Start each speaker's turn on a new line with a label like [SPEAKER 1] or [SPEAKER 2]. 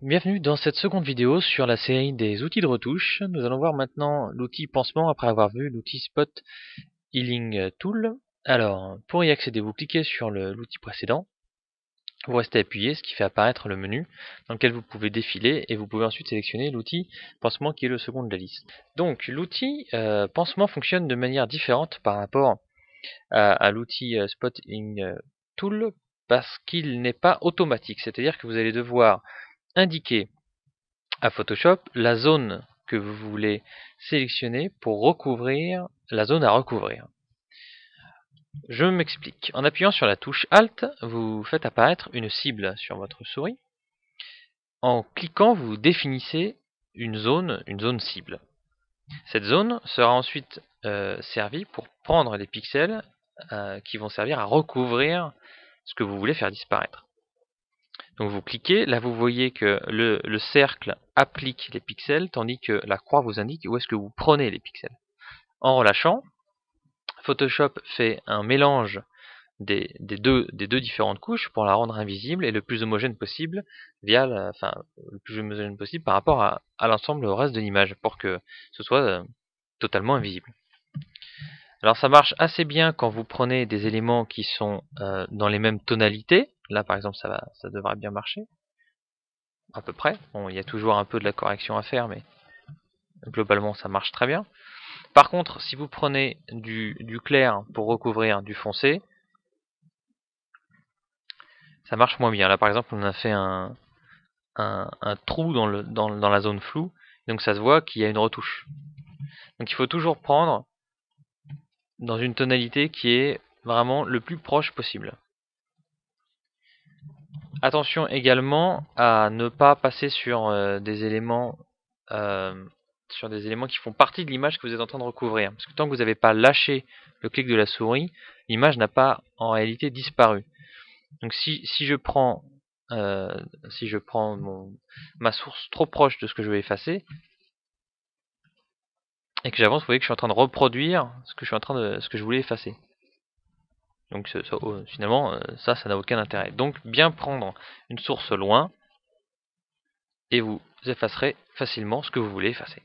[SPEAKER 1] Bienvenue dans cette seconde vidéo sur la série des outils de retouche. Nous allons voir maintenant l'outil pansement après avoir vu l'outil Spot Healing Tool. Alors, pour y accéder, vous cliquez sur l'outil précédent, vous restez appuyé, ce qui fait apparaître le menu dans lequel vous pouvez défiler et vous pouvez ensuite sélectionner l'outil pansement qui est le second de la liste. Donc, l'outil pansement fonctionne de manière différente par rapport à l'outil Spot Healing Tool parce qu'il n'est pas automatique, c'est-à-dire que vous allez devoir indiquer à Photoshop la zone que vous voulez sélectionner pour recouvrir la zone à recouvrir. Je m'explique. En appuyant sur la touche Alt, vous faites apparaître une cible sur votre souris. En cliquant, vous définissez une zone cible. Cette zone sera ensuite servie pour prendre les pixels qui vont servir à recouvrir ce que vous voulez faire disparaître. Donc vous cliquez, là vous voyez que le cercle applique les pixels, tandis que la croix vous indique où est-ce que vous prenez les pixels. En relâchant, Photoshop fait un mélange des deux différentes couches pour la rendre invisible et le plus homogène possible le plus homogène possible par rapport à l'ensemble, au reste de l'image, pour que ce soit totalement invisible. Alors ça marche assez bien quand vous prenez des éléments qui sont dans les mêmes tonalités. Là par exemple ça devrait bien marcher. À peu près. Bon, il y a toujours un peu de la correction à faire, mais globalement ça marche très bien. Par contre, si vous prenez du clair pour recouvrir du foncé, ça marche moins bien. Là par exemple on a fait un trou dans la zone floue, donc ça se voit qu'il y a une retouche. Donc il faut toujours prendre dans une tonalité qui est vraiment le plus proche possible. Attention également à ne pas passer sur des éléments qui font partie de l'image que vous êtes en train de recouvrir. Parce que tant que vous n'avez pas lâché le clic de la souris, l'image n'a pas en réalité disparu. Donc si je prends ma source trop proche de ce que je vais effacer et que j'avance, vous voyez que je suis en train de reproduire ce que je voulais effacer. Donc finalement, ça n'a aucun intérêt. Donc bien prendre une source loin et vous effacerez facilement ce que vous voulez effacer.